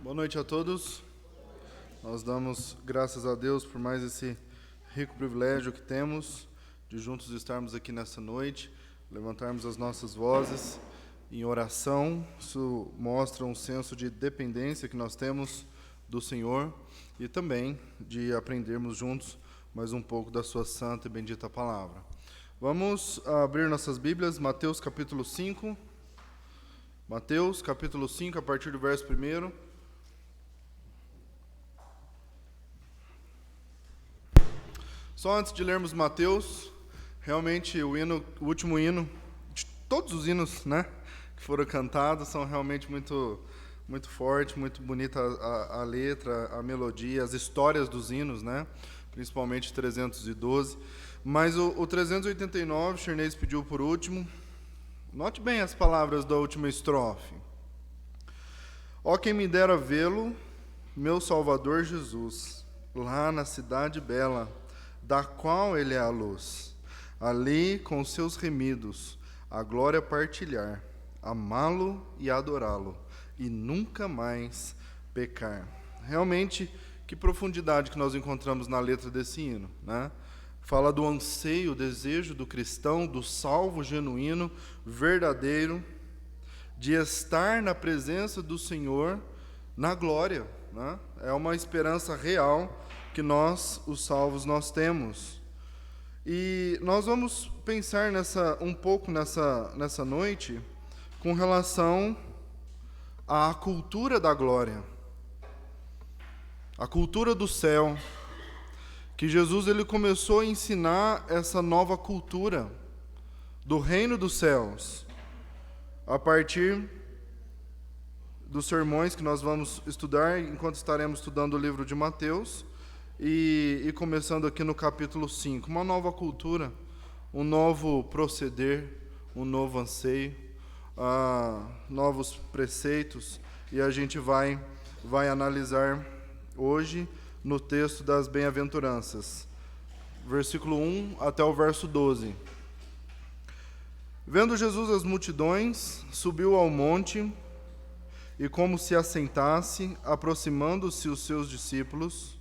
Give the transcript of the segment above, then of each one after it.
Boa noite a todos. Nós damos graças a Deus por mais esse rico privilégio que temos de juntos estarmos aqui nessa noite, levantarmos as nossas vozes em oração. Isso mostra um senso de dependência que nós temos do Senhor e também de aprendermos juntos mais um pouco da sua santa e bendita palavra. Vamos abrir nossas Bíblias, Mateus capítulo 5. Mateus capítulo 5, a partir do verso 1. Só antes de lermos Mateus, realmente o último hino, de todos os hinos, que foram cantados, são realmente muito forte, muito bonita a letra, a melodia, as histórias dos hinos, principalmente 312. Mas o 389, Charnês pediu por último. Note bem as palavras da última estrofe. Ó quem me dera vê-lo, meu Salvador Jesus, lá na cidade bela, da qual ele é a luz, ali com seus remidos, a glória partilhar, amá-lo e adorá-lo, e nunca mais pecar. Realmente, que profundidade que nós encontramos na letra desse hino, Fala do anseio, o desejo do cristão, do salvo genuíno, verdadeiro, de estar na presença do Senhor na glória, É uma esperança real que nós, os salvos, nós temos. E nós vamos pensar um pouco nessa noite com relação à cultura da glória, a cultura do céu, que Jesus ele começou a ensinar essa nova cultura do reino dos céus, a partir dos sermões que nós vamos estudar, enquanto estaremos estudando o livro de Mateus, e começando aqui no capítulo 5, uma nova cultura, um novo proceder, um novo anseio, novos preceitos, e a gente vai analisar hoje no texto das bem-aventuranças, versículo 1 até o verso 12. Vendo Jesus as multidões, subiu ao monte, e como se assentasse, aproximando-se os seus discípulos,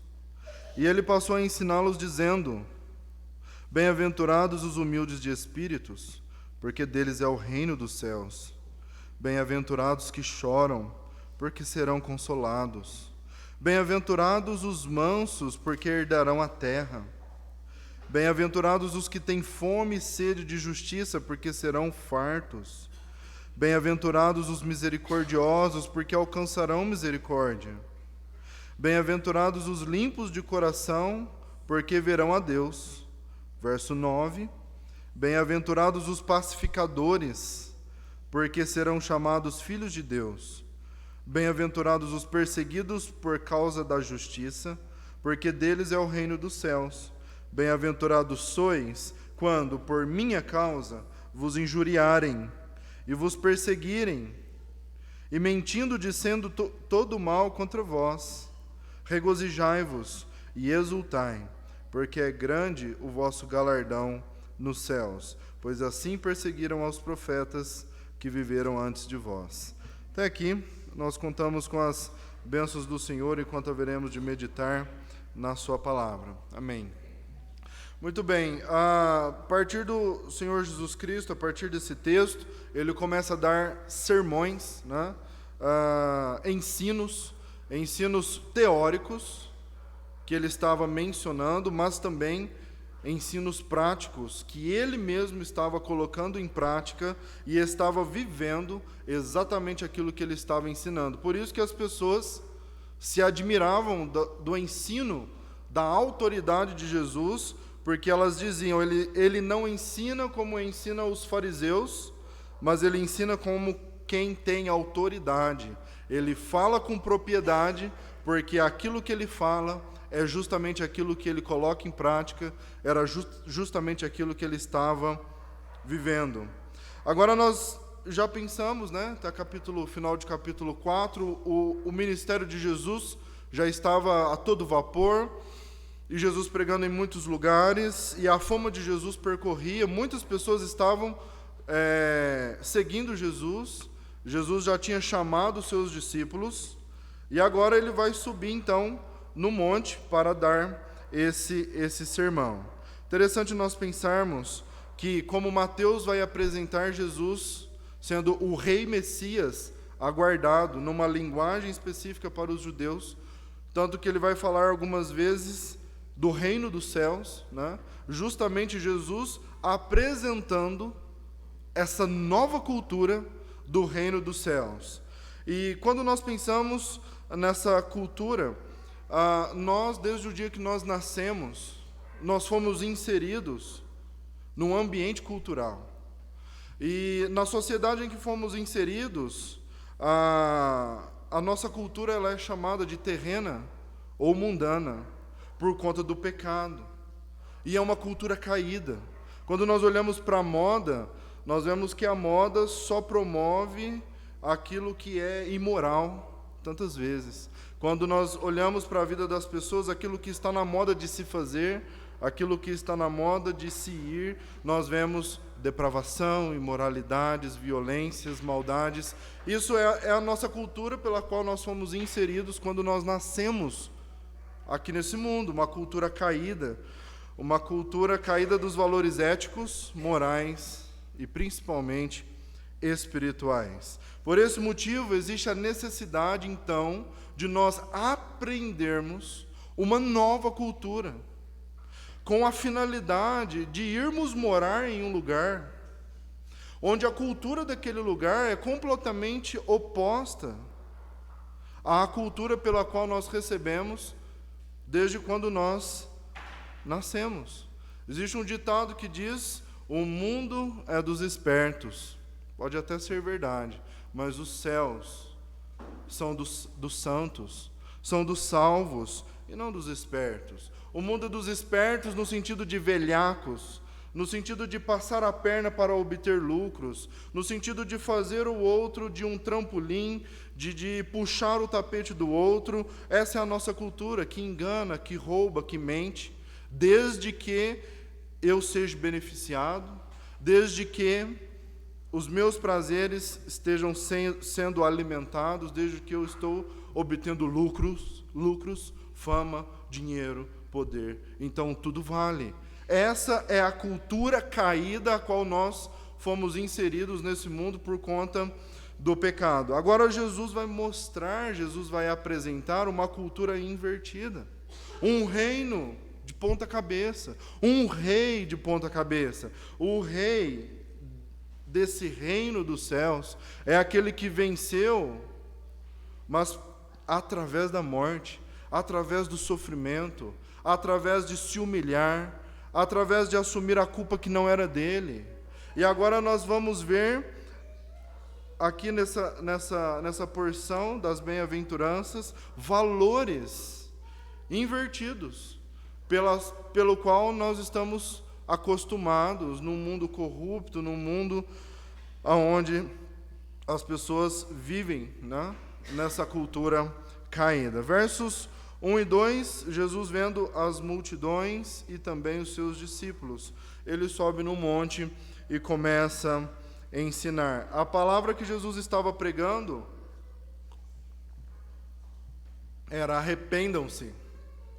e ele passou a ensiná-los, dizendo: Bem-aventurados os humildes de espíritos, porque deles é o reino dos céus. Bem-aventurados que choram, porque serão consolados. Bem-aventurados os mansos, porque herdarão a terra. Bem-aventurados os que têm fome e sede de justiça, porque serão fartos. Bem-aventurados os misericordiosos, porque alcançarão misericórdia. Bem-aventurados os limpos de coração, porque verão a Deus. Verso 9. Bem-aventurados os pacificadores, porque serão chamados filhos de Deus. Bem-aventurados os perseguidos por causa da justiça, porque deles é o reino dos céus. Bem-aventurados sois, quando, por minha causa, vos injuriarem e vos perseguirem, e mentindo dizendo todo mal contra vós. Regozijai-vos e exultai, porque é grande o vosso galardão nos céus, pois assim perseguiram aos profetas que viveram antes de vós. Até aqui, nós contamos com as bênçãos do Senhor enquanto haveremos de meditar na sua palavra. Amém. Muito bem, a partir do Senhor Jesus Cristo, a partir desse texto, ele começa a dar sermões, ensinos teóricos que ele estava mencionando, mas também ensinos práticos que ele mesmo estava colocando em prática e estava vivendo exatamente aquilo que ele estava ensinando. Por isso que as pessoas se admiravam do ensino, da autoridade de Jesus, porque elas diziam, ele não ensina como ensina os fariseus, mas ele ensina como quem tem autoridade. Ele fala com propriedade, porque aquilo que ele fala é justamente aquilo que ele coloca em prática, era justamente aquilo que ele estava vivendo. Agora nós já pensamos, até final de capítulo 4, o ministério de Jesus já estava a todo vapor, e Jesus pregando em muitos lugares, e a fama de Jesus percorria, muitas pessoas estavam seguindo Jesus. Jesus já tinha chamado os seus discípulos, E agora ele vai subir, então, no monte para dar esse sermão. Interessante nós pensarmos que, como Mateus vai apresentar Jesus sendo o rei Messias aguardado, numa linguagem específica para os judeus, tanto que ele vai falar algumas vezes do reino dos céus, né? Justamente Jesus apresentando essa nova cultura do reino dos céus. E quando nós pensamos nessa cultura, nós, desde o dia que nós nascemos, nós fomos inseridos num ambiente cultural. E na sociedade em que fomos inseridos, a nossa cultura ela é chamada de terrena ou mundana, por conta do pecado. E é uma cultura caída. Quando nós olhamos para a moda, nós vemos que a moda só promove aquilo que é imoral, tantas vezes. Quando nós olhamos para a vida das pessoas, aquilo que está na moda de se fazer, aquilo que está na moda de se ir, nós vemos depravação, imoralidades, violências, maldades. Isso é a nossa cultura pela qual nós fomos inseridos quando nós nascemos aqui nesse mundo, uma cultura caída dos valores éticos, morais e principalmente espirituais. Por esse motivo, existe a necessidade, então, de nós aprendermos uma nova cultura, com a finalidade de irmos morar em um lugar onde a cultura daquele lugar é completamente oposta à cultura pela qual nós recebemos desde quando nós nascemos. Existe um ditado que diz: o mundo é dos espertos. Pode até ser verdade, mas os céus são dos santos, são dos salvos e não dos espertos. O mundo é dos espertos no sentido de velhacos, no sentido de passar a perna para obter lucros, no sentido de fazer o outro de um trampolim, de puxar o tapete do outro. Essa é a nossa cultura, que engana, que rouba, que mente, desde que eu seja beneficiado, desde que os meus prazeres estejam sendo alimentados, desde que eu estou obtendo lucros, fama, dinheiro, poder. Então tudo vale. Essa é a cultura caída a qual nós fomos inseridos nesse mundo por conta do pecado. Agora Jesus vai apresentar uma cultura invertida. Um reino de ponta cabeça. Um rei de ponta cabeça. O rei desse reino dos céus é aquele que venceu, mas através da morte, através do sofrimento, através de se humilhar, através de assumir a culpa que não era dele. E agora nós vamos ver, aqui nessa porção das bem-aventuranças, valores invertidos, pelo qual nós estamos acostumados num mundo corrupto, num mundo onde as pessoas vivem, né, nessa cultura caída. Versos 1 e 2, Jesus vendo as multidões e também os seus discípulos, ele sobe no monte e começa a ensinar. A palavra que Jesus estava pregando era: arrependam-se,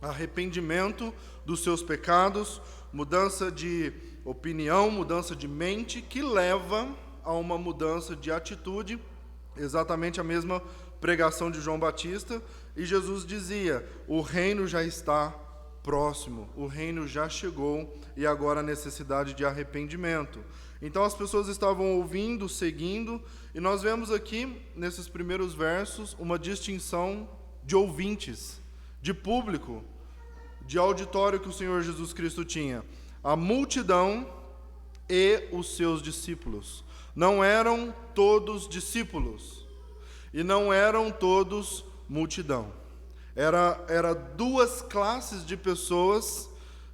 arrependimento dos seus pecados, mudança de opinião, mudança de mente, que leva a uma mudança de atitude, exatamente a mesma pregação de João Batista. E Jesus dizia: o reino já está próximo, o reino já chegou, e agora a necessidade de arrependimento. Então as pessoas estavam ouvindo, seguindo, e nós vemos aqui, nesses primeiros versos, uma distinção de ouvintes, de público, de auditório que o Senhor Jesus Cristo tinha. A multidão e os seus discípulos. Não eram todos discípulos, e não eram todos multidão. Era duas classes de pessoas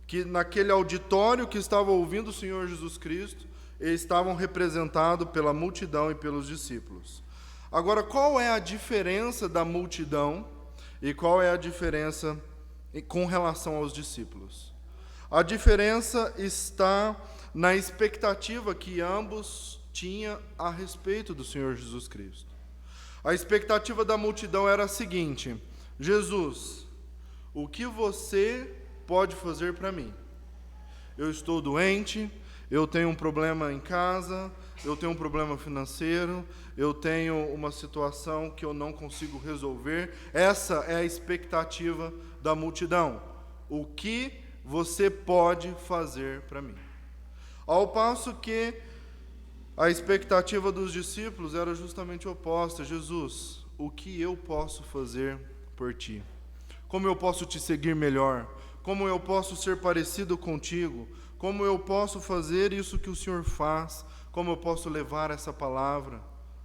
que naquele auditório que estavam ouvindo o Senhor Jesus Cristo, estavam representados pela multidão e pelos discípulos. Agora, qual é a diferença da multidão e qual é a diferença com relação aos discípulos? A diferença está na expectativa que ambos tinham a respeito do Senhor Jesus Cristo. A expectativa da multidão era a seguinte: Jesus, o que você pode fazer para mim? Eu estou doente, eu tenho um problema em casa, eu tenho um problema financeiro, eu tenho uma situação que eu não consigo resolver. Essa é a expectativa da multidão. O que você pode fazer para mim? Ao passo que a expectativa dos discípulos era justamente oposta. Jesus, o que eu posso fazer por ti? Como eu posso te seguir melhor? Como eu posso ser parecido contigo? Como eu posso fazer isso que o Senhor faz? Como eu posso levar essa palavra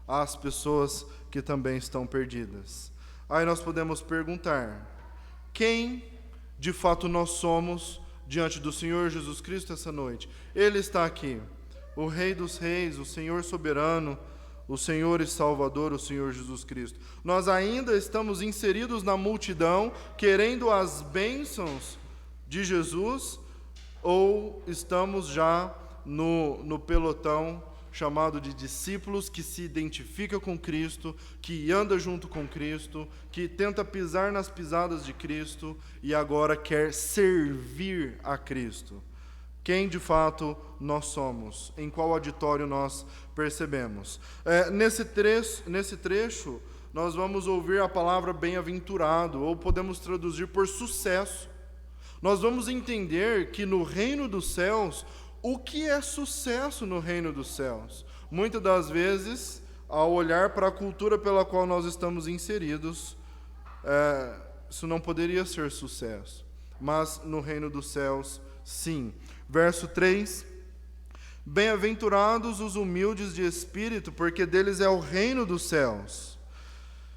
às pessoas que também estão perdidas? Aí nós podemos perguntar: quem de fato nós somos diante do Senhor Jesus Cristo essa noite? Ele está aqui, o Rei dos Reis, o Senhor soberano, o Senhor e Salvador, o Senhor Jesus Cristo. Nós ainda estamos inseridos na multidão, querendo as bênçãos de Jesus, ou estamos já no pelotão chamado de discípulos, que se identifica com Cristo, que anda junto com Cristo, que tenta pisar nas pisadas de Cristo e agora quer servir a Cristo? Quem de fato nós somos? Em qual auditório nós percebemos? Nesse trecho, nós vamos ouvir a palavra bem-aventurado, ou podemos traduzir por sucesso. Nós vamos entender que no reino dos céus, o que é sucesso no reino dos céus? Muitas das vezes, ao olhar para a cultura pela qual nós estamos inseridos, isso não poderia ser sucesso. Mas no reino dos céus, sim. Verso 3: bem-aventurados os humildes de espírito, porque deles é o reino dos céus.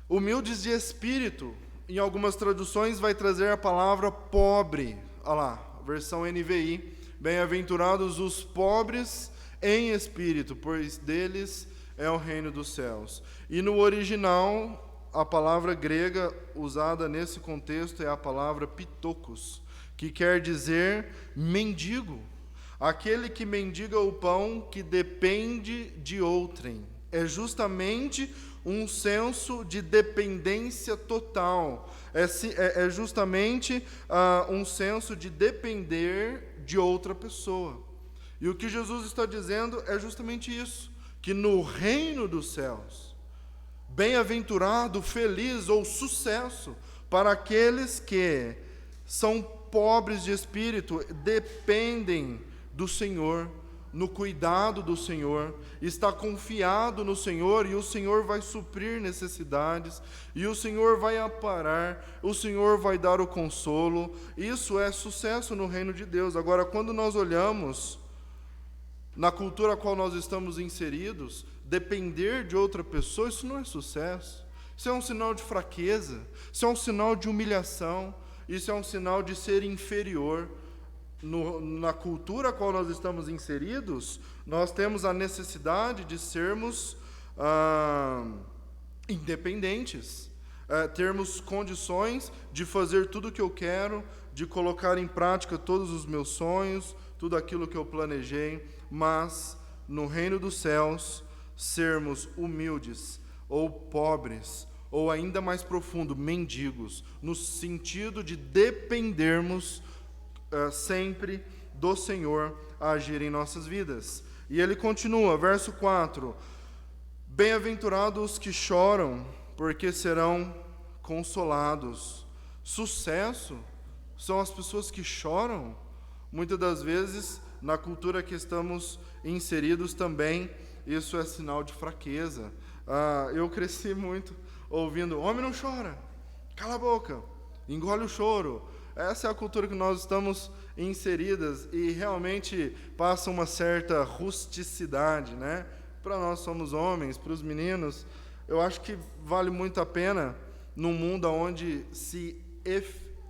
Humildes de espírito, em algumas traduções vai trazer a palavra pobre. Olha lá, versão NVI. Bem-aventurados os pobres em espírito, pois deles é o reino dos céus. E no original, a palavra grega usada nesse contexto é a palavra pitokos, que quer dizer mendigo, aquele que mendiga o pão que depende de outrem. É justamente um senso de dependência total, é justamente um senso de depender de outra pessoa. E o que Jesus está dizendo é justamente isso, que no reino dos céus, bem-aventurado, feliz ou sucesso para aqueles que são pobres de espírito, dependem do Senhor, no cuidado do Senhor, está confiado no Senhor, e o Senhor vai suprir necessidades, e o Senhor vai amparar, o Senhor vai dar o consolo. Isso é sucesso no reino de Deus. Agora, quando nós olhamos na cultura a qual nós estamos inseridos, depender de outra pessoa, isso não é sucesso. Isso é um sinal de fraqueza, isso é um sinal de humilhação, isso é um sinal de ser inferior. Na cultura a qual nós estamos inseridos, nós temos a necessidade de sermos independentes, termos condições de fazer tudo o que eu quero, de colocar em prática todos os meus sonhos, tudo aquilo que eu planejei, mas no reino dos céus, sermos humildes ou pobres, ou ainda mais profundo, mendigos, no sentido de dependermos sempre do Senhor a agir em nossas vidas. E ele continua, verso 4: bem-aventurados os que choram, porque serão consolados. Sucesso são as pessoas que choram. Muitas das vezes, na cultura que estamos inseridos também, isso é sinal de fraqueza. Eu cresci muito ouvindo: homem não chora, cala a boca, engole o choro. Essa é a cultura que nós estamos inseridas, e realmente passa uma certa rusticidade, né? Para nós somos homens, para os meninos, eu acho que vale muito a pena, num mundo onde se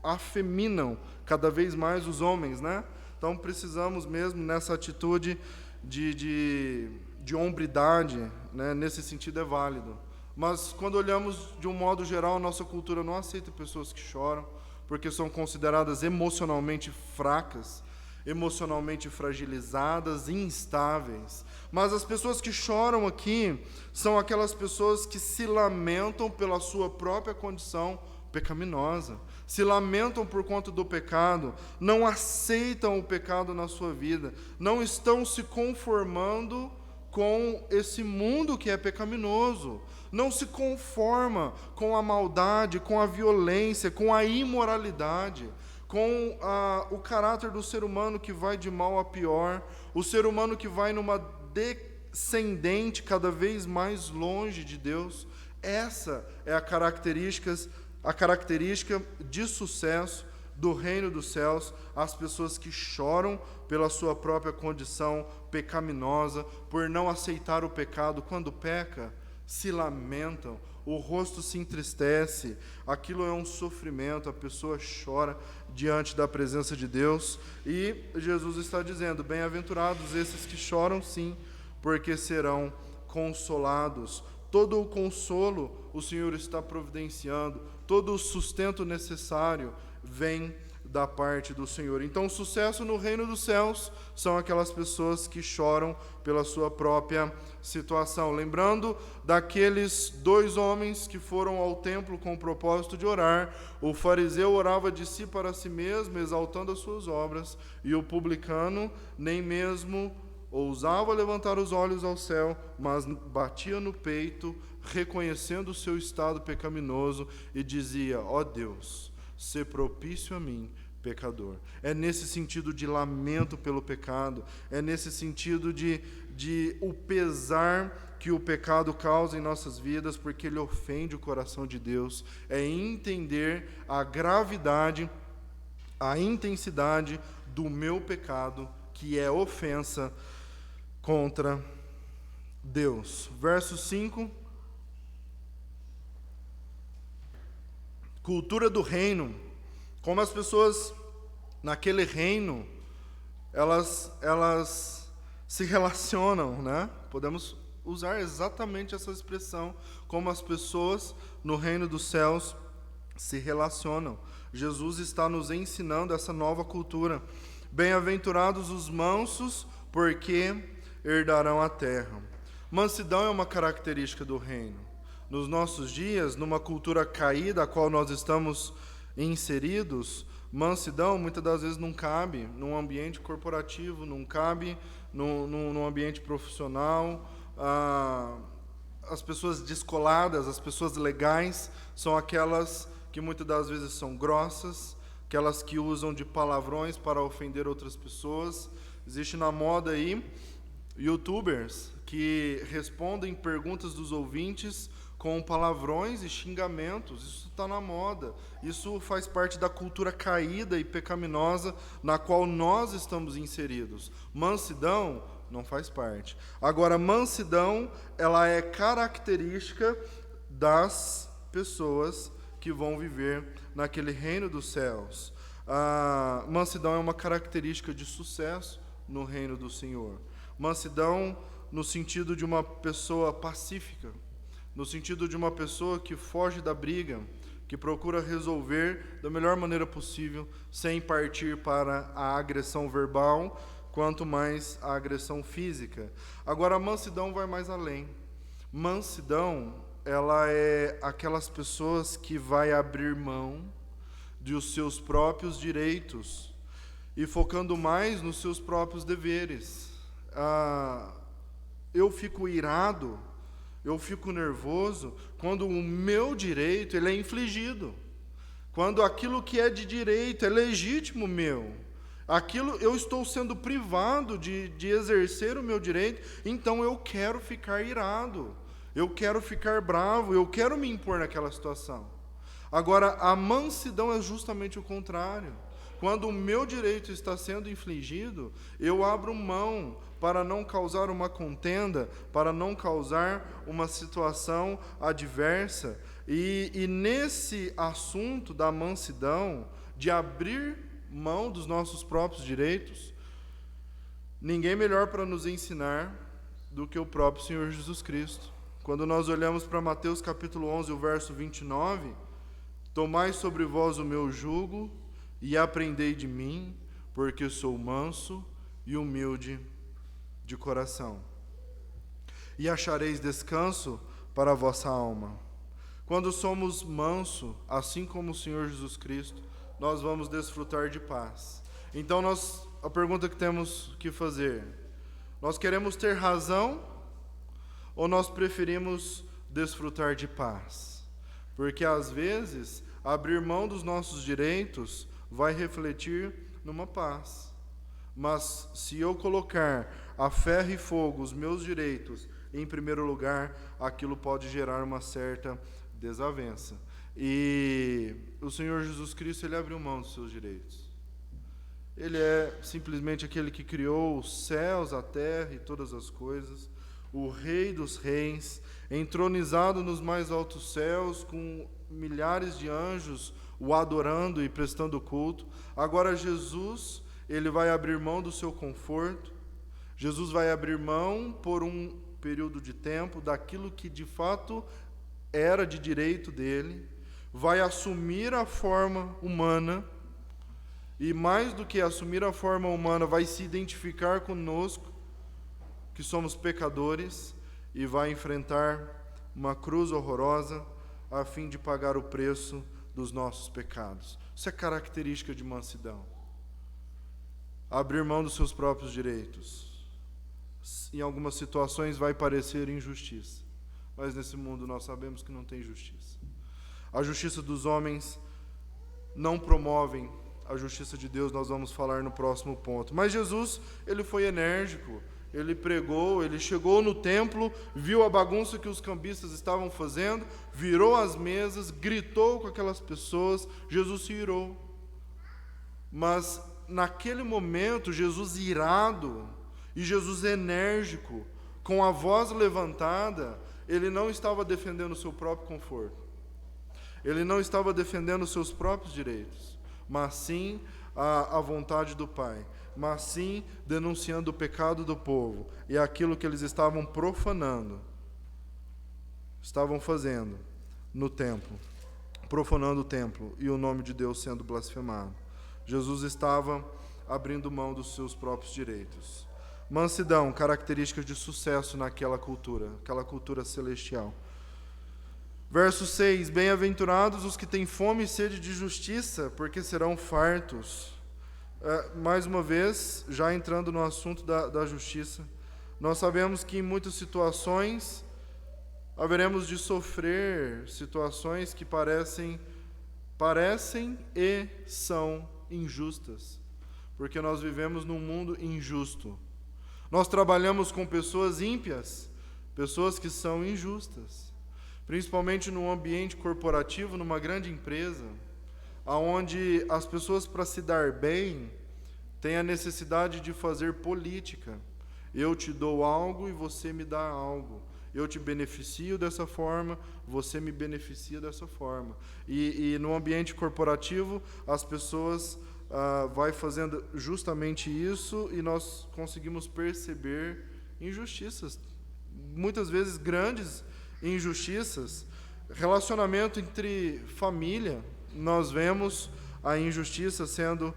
afeminam cada vez mais os homens, né? Então precisamos mesmo nessa atitude de hombridade, né? Nesse sentido é válido. Mas quando olhamos de um modo geral, a nossa cultura não aceita pessoas que choram, porque são consideradas emocionalmente fracas. emocionalmente fragilizadas, instáveis. Mas as pessoas que choram aqui são aquelas pessoas que se lamentam pela sua própria condição pecaminosa, se lamentam por conta do pecado, não aceitam o pecado na sua vida, não estão se conformando com esse mundo que é pecaminoso, não se conforma com a maldade, com a violência, com a imoralidade, com o caráter do ser humano que vai de mal a pior, o ser humano que vai numa descendente cada vez mais longe de Deus. Essa é a característica de sucesso do reino dos céus, as pessoas que choram pela sua própria condição pecaminosa, por não aceitar o pecado. Quando peca, se lamentam, o rosto se entristece, aquilo é um sofrimento, a pessoa chora diante da presença de Deus, e Jesus está dizendo: bem-aventurados esses que choram, sim, porque serão consolados. Todo o consolo o Senhor está providenciando, todo o sustento necessário vem da parte do Senhor. Então, o sucesso no reino dos céus são aquelas pessoas que choram pela sua própria situação. Lembrando daqueles 2 homens que foram ao templo com o propósito de orar, o fariseu orava de si para si mesmo, exaltando as suas obras, e o publicano nem mesmo ousava levantar os olhos ao céu, mas batia no peito, reconhecendo o seu estado pecaminoso, e dizia: ó Deus, sê propício a mim, pecador. É nesse sentido de lamento pelo pecado, é nesse sentido de o pesar que o pecado causa em nossas vidas, porque ele ofende o coração de Deus. É entender a gravidade, a intensidade do meu pecado, que é ofensa contra Deus. Verso 5. Cultura do reino. Como as pessoas naquele reino, elas se relacionam, né? Podemos usar exatamente essa expressão, como as pessoas no reino dos céus se relacionam. Jesus está nos ensinando essa nova cultura. Bem-aventurados os mansos, porque herdarão a terra. Mansidão é uma característica do reino. Nos nossos dias, numa cultura caída a qual nós estamos inseridos, mansidão muitas das vezes não cabe num ambiente corporativo, não cabe num ambiente profissional. As pessoas descoladas, as pessoas legais, são aquelas que muitas das vezes são grossas, aquelas que usam de palavrões para ofender outras pessoas. Existe na moda aí YouTubers que respondem perguntas dos ouvintes com palavrões e xingamentos. Isso está na moda. Isso faz parte da cultura caída e pecaminosa na qual nós estamos inseridos. Mansidão não faz parte. Agora, mansidão, ela é característica das pessoas que vão viver naquele reino dos céus. A mansidão é uma característica de sucesso no reino do Senhor. Mansidão no sentido de uma pessoa pacífica, no sentido de uma pessoa que foge da briga, que procura resolver da melhor maneira possível, sem partir para a agressão verbal, quanto mais a agressão física. Agora, a mansidão vai mais além. Mansidão, ela é aquelas pessoas que vai abrir mão dos seus próprios direitos e focando mais nos seus próprios deveres. Eu fico irado, eu fico nervoso quando o meu direito ele é infligido, quando aquilo que é de direito é legítimo meu, aquilo eu estou sendo privado de exercer o meu direito, então eu quero ficar irado, eu quero ficar bravo, eu quero me impor naquela situação. Agora, a mansidão é justamente o contrário. Quando o meu direito está sendo infligido, eu abro mão para não causar uma contenda, para não causar uma situação adversa. E nesse assunto da mansidão, de abrir mão dos nossos próprios direitos, ninguém melhor para nos ensinar do que o próprio Senhor Jesus Cristo. Quando nós olhamos para Mateus capítulo 11, o verso 29, tomai sobre vós o meu jugo e aprendei de mim, porque sou manso e humilde de coração, e achareis descanso para a vossa alma. Quando somos manso, assim como o Senhor Jesus Cristo, nós vamos desfrutar de paz. Então a pergunta que temos que fazer: nós queremos ter razão ou nós preferimos desfrutar de paz? Porque às vezes abrir mão dos nossos direitos vai refletir numa paz. Mas se eu colocar a ferro e fogo os meus direitos em primeiro lugar, aquilo pode gerar uma certa desavença. E o Senhor Jesus Cristo, ele abriu mão dos seus direitos. Ele é simplesmente aquele que criou os céus, a terra e todas as coisas, o Rei dos Reis, entronizado nos mais altos céus, com milhares de anjos o adorando e prestando culto. Agora Jesus, ele vai abrir mão do seu conforto. Jesus vai abrir mão por um período de tempo daquilo que de fato era de direito dele, vai assumir a forma humana, e mais do que assumir a forma humana, vai se identificar conosco, que somos pecadores, e vai enfrentar uma cruz horrorosa a fim de pagar o preço dos nossos pecados. Isso é característica de mansidão. Abrir mão dos seus próprios direitos. Em algumas situações vai parecer injustiça, mas nesse mundo nós sabemos que não tem justiça. A justiça dos homens não promovem a justiça de Deus, nós vamos falar no próximo ponto. Mas Jesus, ele foi enérgico, ele pregou, ele chegou no templo, viu a bagunça que os cambistas estavam fazendo, virou as mesas, gritou com aquelas pessoas, Jesus se irou. Mas naquele momento, Jesus irado e Jesus enérgico, com a voz levantada, ele não estava defendendo o seu próprio conforto. Ele não estava defendendo os seus próprios direitos, mas sim a vontade do Pai, mas sim denunciando o pecado do povo e aquilo que eles estavam profanando, estavam fazendo no templo, profanando o templo e o nome de Deus sendo blasfemado. Jesus estava abrindo mão dos seus próprios direitos. Mansidão, característica de sucesso naquela cultura, aquela cultura celestial. Verso 6, bem-aventurados os que têm fome e sede de justiça, porque serão fartos. Mais uma vez, já entrando no assunto da justiça, nós sabemos que em muitas situações haveremos de sofrer situações que parecem e são injustas, porque nós vivemos num mundo injusto. Nós trabalhamos com pessoas ímpias, pessoas que são injustas, principalmente no ambiente corporativo, numa grande empresa, onde as pessoas, para se dar bem, têm a necessidade de fazer política. Eu te dou algo e você me dá algo. Eu te beneficio dessa forma, você me beneficia dessa forma. E no ambiente corporativo, as pessoas vai fazendo justamente isso, e nós conseguimos perceber injustiças, muitas vezes grandes injustiças. Relacionamento entre família, nós vemos a injustiça sendo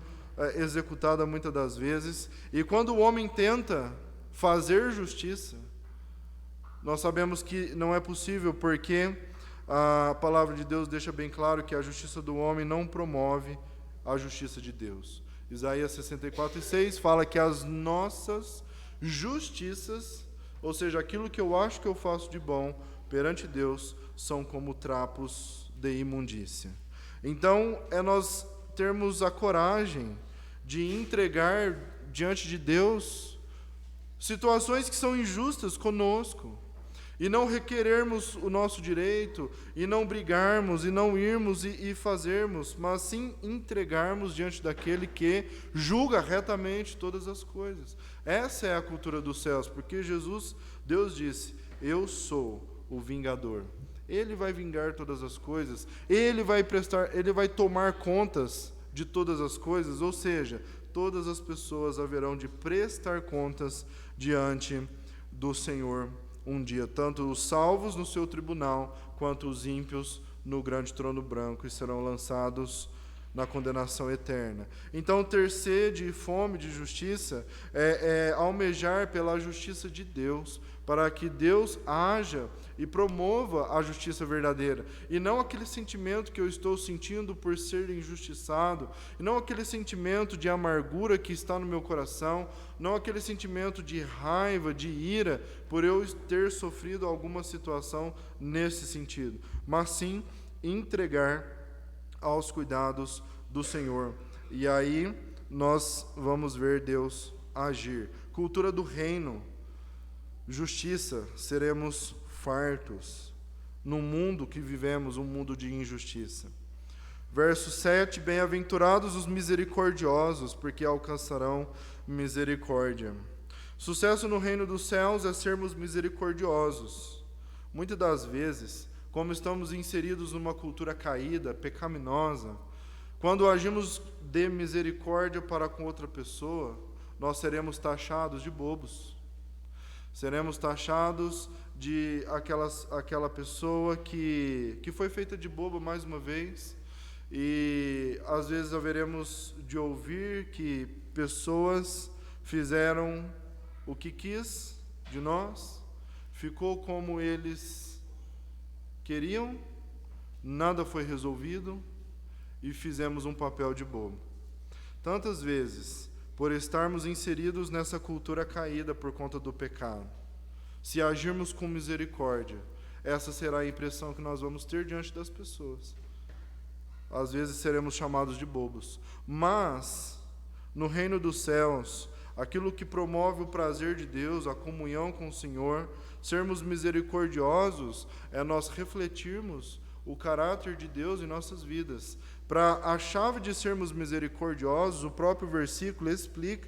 executada muitas das vezes, e quando o homem tenta fazer justiça, nós sabemos que não é possível, porque a palavra de Deus deixa bem claro que a justiça do homem não promove a justiça de Deus. Isaías 64:6 fala que as nossas justiças, ou seja, aquilo que eu acho que eu faço de bom perante Deus, são como trapos de imundícia. Então, é nós termos a coragem de entregar diante de Deus situações que são injustas conosco, e não requerermos o nosso direito, e não brigarmos, e não irmos e fazermos, mas sim entregarmos diante daquele que julga retamente todas as coisas. Essa é a cultura dos céus, porque Deus disse: eu sou o vingador. Ele vai vingar todas as coisas, ele vai tomar contas de todas as coisas, ou seja, todas as pessoas haverão de prestar contas diante do Senhor um dia, tanto os salvos no seu tribunal, quanto os ímpios no grande trono branco, e serão lançados na condenação eterna. Então, ter sede e fome de justiça é almejar pela justiça de Deus, para que Deus haja e promova a justiça verdadeira, e não aquele sentimento que eu estou sentindo por ser injustiçado, e não aquele sentimento de amargura que está no meu coração, não aquele sentimento de raiva, de ira, por eu ter sofrido alguma situação nesse sentido, mas sim entregar aos cuidados do Senhor. E aí nós vamos ver Deus agir. Cultura do reino. Justiça, seremos fartos no mundo que vivemos, um mundo de injustiça. Verso 7, bem-aventurados os misericordiosos, porque alcançarão misericórdia. Sucesso no reino dos céus é sermos misericordiosos. Muitas das vezes, como estamos inseridos numa cultura caída, pecaminosa, quando agimos de misericórdia para com outra pessoa, nós seremos taxados de bobos. Seremos taxados de aquela pessoa que foi feita de boba mais uma vez, e às vezes haveremos de ouvir que pessoas fizeram o que quis de nós, ficou como eles queriam, nada foi resolvido e fizemos um papel de bobo. Tantas vezes, por estarmos inseridos nessa cultura caída por conta do pecado, se agirmos com misericórdia, essa será a impressão que nós vamos ter diante das pessoas. Às vezes seremos chamados de bobos, mas no reino dos céus, aquilo que promove o prazer de Deus, a comunhão com o Senhor, sermos misericordiosos, é nós refletirmos o caráter de Deus em nossas vidas. Para a chave de sermos misericordiosos, o próprio versículo explica: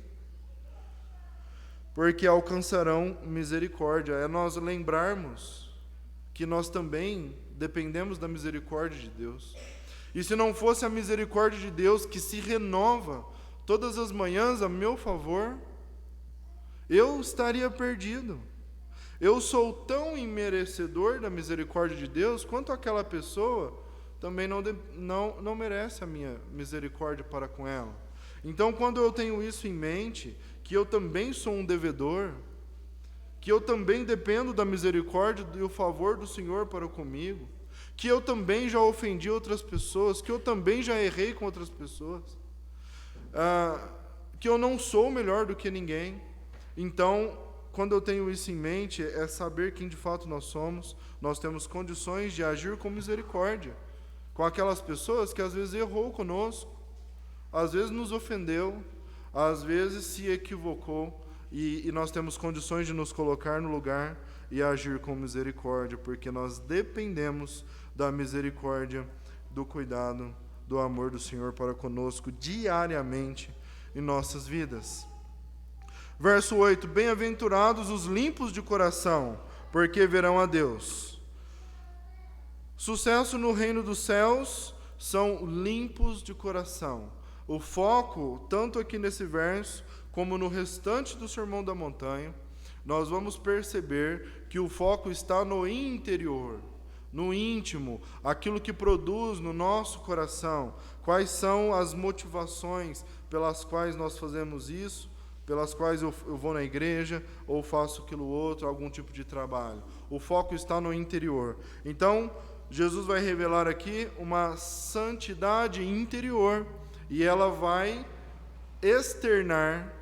porque alcançarão misericórdia. É nós lembrarmos que nós também dependemos da misericórdia de Deus. E se não fosse a misericórdia de Deus que se renova todas as manhãs a meu favor, eu estaria perdido. Eu sou tão imerecedor da misericórdia de Deus quanto aquela pessoa também não merece a minha misericórdia para com ela. Então, quando eu tenho isso em mente, que eu também sou um devedor, que eu também dependo da misericórdia e do favor do Senhor para comigo, que eu também já ofendi outras pessoas, que eu também já errei com outras pessoas, que eu não sou melhor do que ninguém. Então, quando eu tenho isso em mente, é saber quem de fato nós somos. Nós temos condições de agir com misericórdia com aquelas pessoas que às vezes errou conosco, às vezes nos ofendeu, às vezes se equivocou, e nós temos condições de nos colocar no lugar e agir com misericórdia, porque nós dependemos da misericórdia, do cuidado, do amor do Senhor para conosco diariamente em nossas vidas. Verso 8, bem-aventurados os limpos de coração, porque verão a Deus. Sucesso no reino dos céus são limpos de coração. O foco, tanto aqui nesse verso, como no restante do Sermão da Montanha, nós vamos perceber que o foco está no interior, no íntimo, aquilo que produz no nosso coração. Quais são as motivações pelas quais nós fazemos isso, pelas quais eu vou na igreja ou faço aquilo outro, algum tipo de trabalho. O foco está no interior. Então, Jesus vai revelar aqui uma santidade interior, e ela vai externar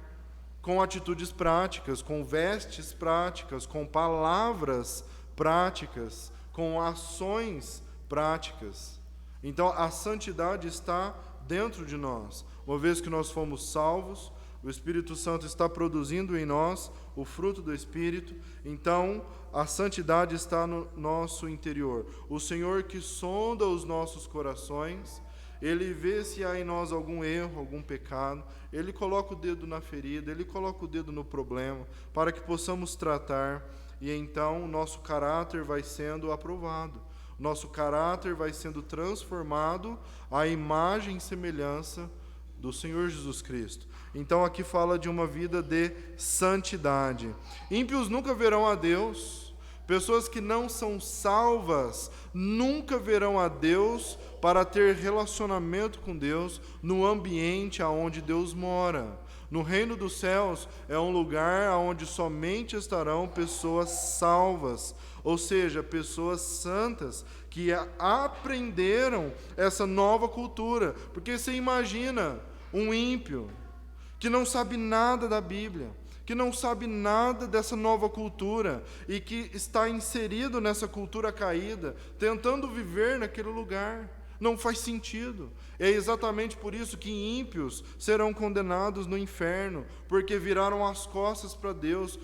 com atitudes práticas, com vestes práticas, com palavras práticas, com ações práticas. Então, a santidade está dentro de nós. Uma vez que nós fomos salvos, o Espírito Santo está produzindo em nós o fruto do Espírito, então a santidade está no nosso interior. O Senhor que sonda os nossos corações, Ele vê se há em nós algum erro, algum pecado, Ele coloca o dedo na ferida, Ele coloca o dedo no problema, para que possamos tratar, e então o nosso caráter vai sendo aprovado, nosso caráter vai sendo transformado à imagem e semelhança do Senhor Jesus Cristo. Então aqui fala de uma vida de santidade. Ímpios nunca verão a Deus, Pessoas que não são salvas nunca verão a Deus para ter relacionamento com Deus no ambiente aonde Deus mora. No reino dos céus é um lugar onde somente estarão pessoas salvas, ou seja, pessoas santas que aprenderam essa nova cultura. Porque você imagina um ímpio que não sabe nada da Bíblia, que não sabe nada dessa nova cultura e que está inserido nessa cultura caída, tentando viver naquele lugar. Não faz sentido. É exatamente por isso que ímpios serão condenados no inferno, porque viraram as costas para Deus,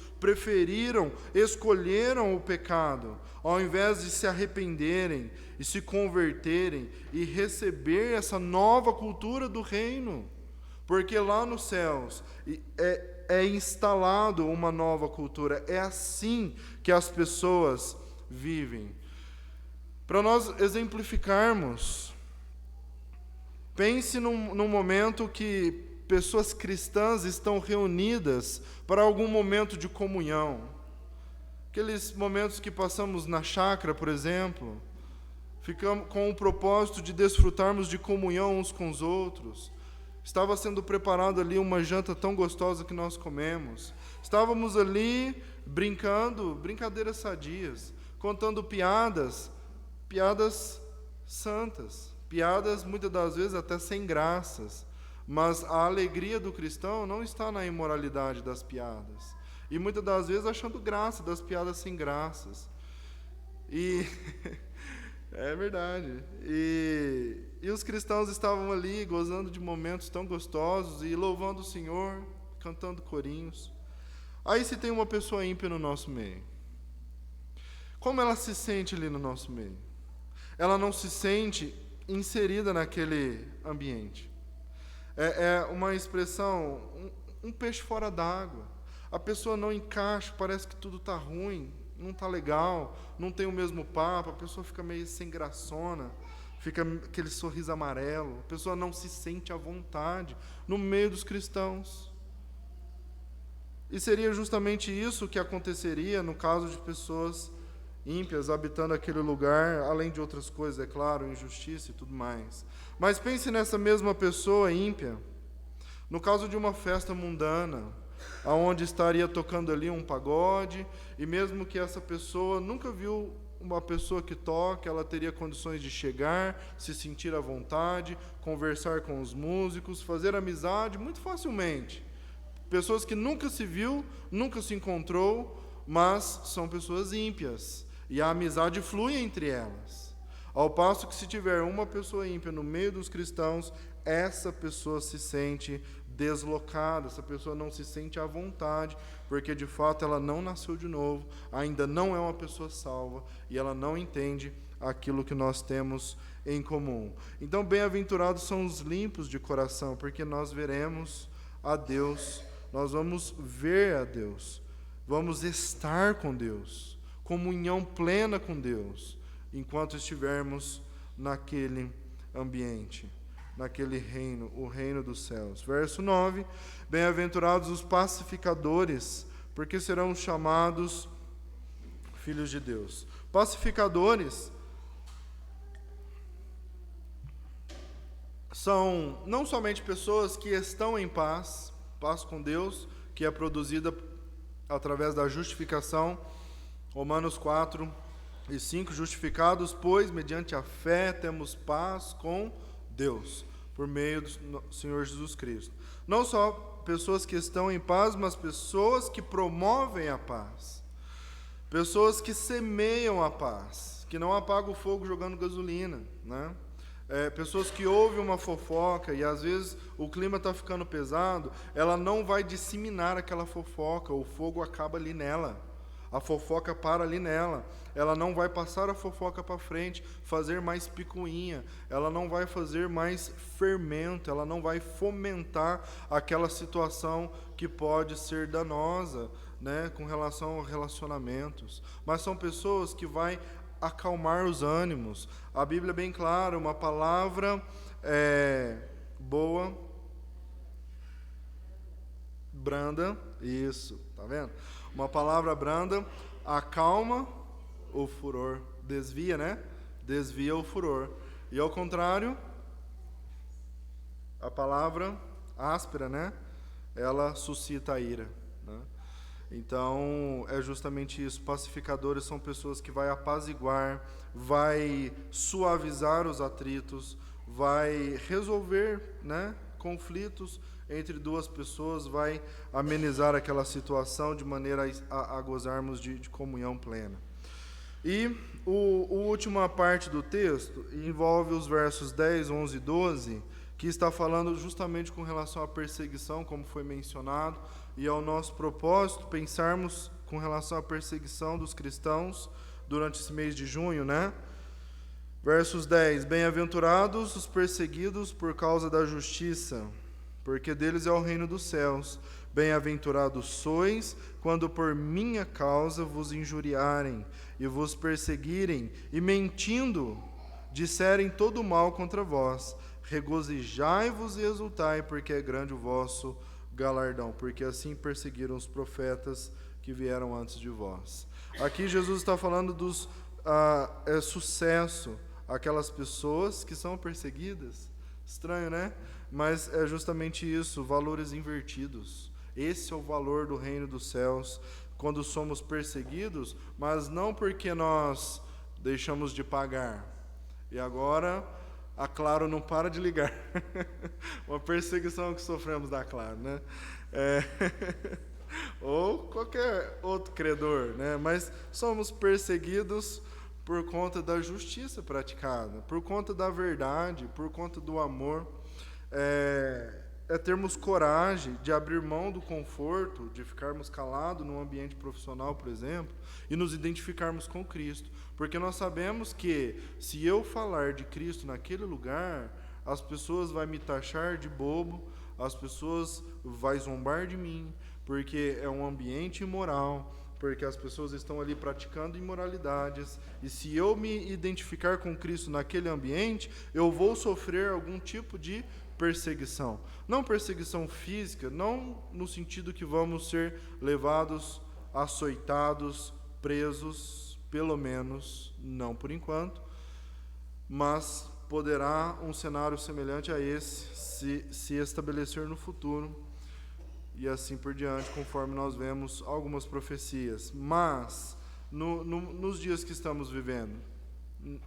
escolheram o pecado, ao invés de se arrependerem e se converterem e receber essa nova cultura do reino. Porque lá nos céus é instalado uma nova cultura. É assim que as pessoas vivem. Para nós exemplificarmos, pense num momento que pessoas cristãs estão reunidas para algum momento de comunhão. Aqueles momentos que passamos na chácara, por exemplo, ficamos com o propósito de desfrutarmos de comunhão uns com os outros. Estava sendo preparada ali uma janta tão gostosa que nós comemos. Estávamos ali brincando, brincadeiras sadias, contando piadas santas, piadas muitas das vezes até sem graças. Mas a alegria do cristão não está na imoralidade das piadas. E muitas das vezes achando graça das piadas sem graças. E é verdade. E os cristãos estavam ali gozando de momentos tão gostosos e louvando o Senhor, cantando corinhos. Aí se tem uma pessoa ímpia no nosso meio. Como ela se sente ali no nosso meio? Ela não se sente inserida naquele ambiente. É uma expressão, um peixe fora d'água. A pessoa não encaixa, parece que tudo está ruim, não está legal, não tem o mesmo papo, a pessoa fica meio sem graçona, fica aquele sorriso amarelo, a pessoa não se sente à vontade no meio dos cristãos. E seria justamente isso que aconteceria no caso de pessoas ímpias habitando aquele lugar, além de outras coisas, é claro, injustiça e tudo mais. Mas pense nessa mesma pessoa ímpia, no caso de uma festa mundana, aonde estaria tocando ali um pagode, e mesmo que essa pessoa nunca viu uma pessoa que toca, ela teria condições de chegar, se sentir à vontade, conversar com os músicos, fazer amizade muito facilmente. Pessoas que nunca se viu, nunca se encontrou, mas são pessoas ímpias. E a amizade flui entre elas. Ao passo que se tiver uma pessoa ímpia no meio dos cristãos, essa pessoa se sente deslocada, essa pessoa não se sente à vontade, porque de fato ela não nasceu de novo, ainda não é uma pessoa salva, e ela não entende aquilo que nós temos em comum. Então, bem-aventurados são os limpos de coração, porque nós veremos a Deus, nós vamos ver a Deus, vamos estar com Deus, comunhão plena com Deus, enquanto estivermos naquele ambiente, naquele reino, o reino dos céus. Verso 9, bem-aventurados os pacificadores, porque serão chamados filhos de Deus. Pacificadores são não somente pessoas que estão em paz com Deus, que é produzida através da justificação, Romanos 4 e 5, justificados, pois, mediante a fé, temos paz com Deus, por meio do Senhor Jesus Cristo. Não só pessoas que estão em paz, mas pessoas que promovem a paz. Pessoas que semeiam a paz, que não apagam o fogo jogando gasolina, né? Pessoas que ouvem uma fofoca e às vezes o clima está ficando pesado, ela não vai disseminar aquela fofoca, o fogo acaba ali nela. A fofoca para ali nela. Ela não vai passar a fofoca para frente, fazer mais picuinha. Ela não vai fazer mais fermento. Ela não vai fomentar aquela situação que pode ser danosa, né, com relação a relacionamentos. Mas são pessoas que vai acalmar os ânimos. A Bíblia é bem clara, uma palavra boa, branda, isso, tá vendo? Uma palavra branda acalma o furor. Desvia, né? Desvia o furor. E ao contrário, a palavra áspera, né? Ela suscita a ira, né? Então, é justamente isso. Pacificadores são pessoas que vai apaziguar, vai suavizar os atritos, vai resolver, né, conflitos entre duas pessoas, vai amenizar aquela situação de maneira a gozarmos de comunhão plena. E a última parte do texto envolve os versos 10, 11 e 12, que está falando justamente com relação à perseguição, como foi mencionado, e ao nosso propósito pensarmos com relação à perseguição dos cristãos durante esse mês de junho, né? Versos 10: Bem-aventurados os perseguidos por causa da justiça, porque deles é o reino dos céus. Bem-aventurados sois, quando por minha causa vos injuriarem, e vos perseguirem, e mentindo, disserem todo mal contra vós. Regozijai-vos e exultai, porque é grande o vosso galardão, porque assim perseguiram os profetas que vieram antes de vós. Aqui Jesus está falando dos sucesso, aquelas pessoas que são perseguidas. Estranho, né? Mas é justamente isso, valores invertidos. Esse é o valor do reino dos céus, quando somos perseguidos, mas não porque nós deixamos de pagar. E agora a Claro não para de ligar. Uma perseguição que sofremos da Claro, né? Ou qualquer outro credor, né? Mas somos perseguidos por conta da justiça praticada, por conta da verdade, por conta do amor. É termos coragem de abrir mão do conforto, de ficarmos calados num ambiente profissional, por exemplo, e nos identificarmos com Cristo. Porque nós sabemos que, se eu falar de Cristo naquele lugar, as pessoas vão me taxar de bobo, as pessoas vão zombar de mim, porque é um ambiente imoral, porque as pessoas estão ali praticando imoralidades, e se eu me identificar com Cristo naquele ambiente, eu vou sofrer algum tipo de perseguição. Não perseguição física, não no sentido que vamos ser levados, açoitados, presos, pelo menos, não por enquanto, mas poderá um cenário semelhante a esse se estabelecer no futuro, e assim por diante, conforme nós vemos algumas profecias. Mas, nos dias que estamos vivendo,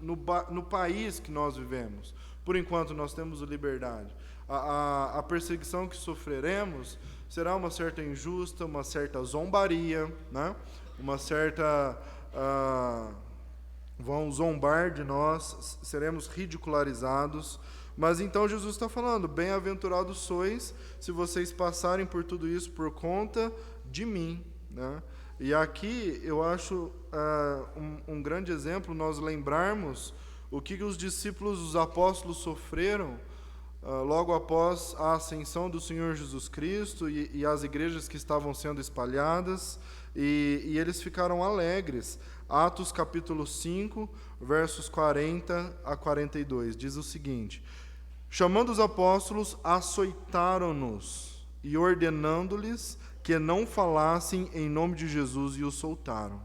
no país que nós vivemos, por enquanto nós temos liberdade. A perseguição que sofreremos será uma certa injusta, uma certa zombaria, né? Uma certa... vão zombar de nós, seremos ridicularizados. Mas então Jesus está falando, bem-aventurados sois se vocês passarem por tudo isso por conta de mim, né? E aqui eu acho um grande exemplo nós lembrarmos o que os discípulos, os apóstolos sofreram logo após a ascensão do Senhor Jesus Cristo e as igrejas que estavam sendo espalhadas, e eles ficaram alegres. Atos capítulo 5, versos 40 a 42, diz o seguinte: chamando os apóstolos, açoitaram-nos e ordenando-lhes que não falassem em nome de Jesus, e os soltaram.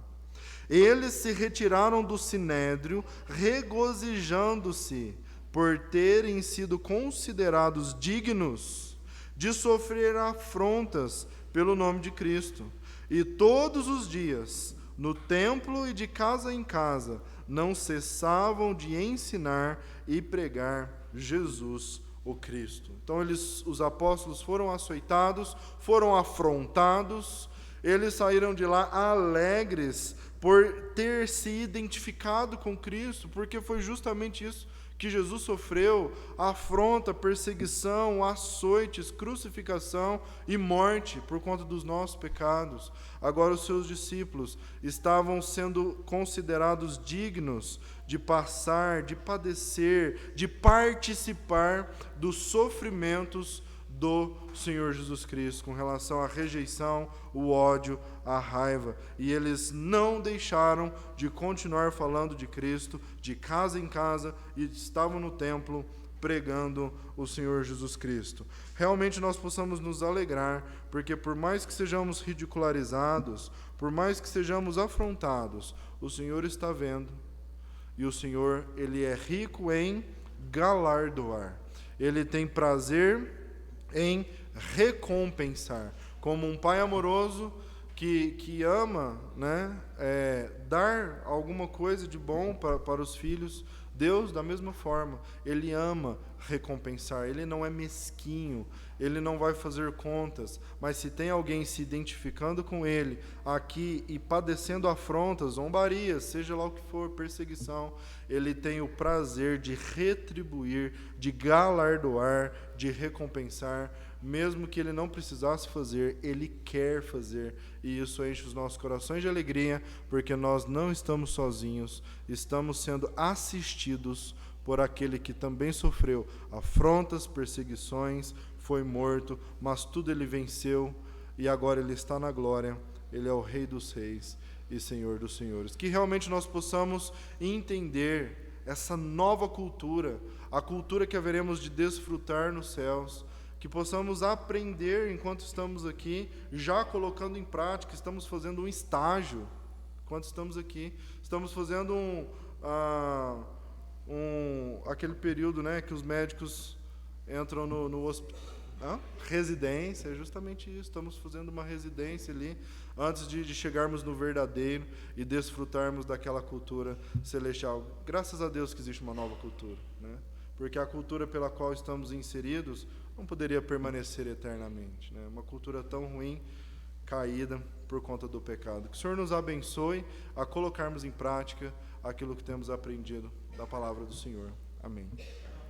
Eles se retiraram do sinédrio, regozijando-se por terem sido considerados dignos de sofrer afrontas pelo nome de Cristo. E todos os dias, no templo e de casa em casa, não cessavam de ensinar e pregar Jesus o Cristo. Então os apóstolos foram açoitados, foram afrontados, eles saíram de lá alegres por ter se identificado com Cristo, porque foi justamente isso que Jesus sofreu: afronta, perseguição, açoites, crucificação e morte por conta dos nossos pecados. Agora os seus discípulos estavam sendo considerados dignos de passar, de padecer, de participar dos sofrimentos do Senhor Jesus Cristo, com relação à rejeição, o ódio, a raiva. E eles não deixaram de continuar falando de Cristo, de casa em casa, e estavam no templo pregando o Senhor Jesus Cristo. Realmente nós possamos nos alegrar, porque por mais que sejamos ridicularizados, por mais que sejamos afrontados, o Senhor está vendo, e o Senhor, Ele é rico em galardoar. Ele tem prazer em recompensar, como um pai amoroso que ama, né, dar alguma coisa de bom para os filhos. Deus, da mesma forma, Ele ama recompensar, Ele não é mesquinho, Ele não vai fazer contas, mas se tem alguém se identificando com Ele aqui e padecendo afrontas, zombarias, seja lá o que for, perseguição, Ele tem o prazer de retribuir, de galardoar, de recompensar, mesmo que Ele não precisasse fazer, Ele quer fazer, e isso enche os nossos corações de alegria, porque nós não estamos sozinhos, estamos sendo assistidos por aquele que também sofreu afrontas, perseguições, foi morto, mas tudo Ele venceu, e agora Ele está na glória, Ele é o Rei dos Reis e Senhor dos Senhores. Que realmente nós possamos entender essa nova cultura, a cultura que haveremos de desfrutar nos céus, que possamos aprender enquanto estamos aqui, já colocando em prática. Estamos fazendo um estágio enquanto estamos aqui, estamos fazendo aquele período, né, que os médicos entram no hospital, residência, é justamente isso, estamos fazendo uma residência ali, antes de chegarmos no verdadeiro e desfrutarmos daquela cultura celestial. Graças a Deus que existe uma nova cultura, né? Porque a cultura pela qual estamos inseridos não poderia permanecer eternamente, né? Uma cultura tão ruim, caída por conta do pecado. Que o Senhor nos abençoe a colocarmos em prática aquilo que temos aprendido da palavra do Senhor. Amém.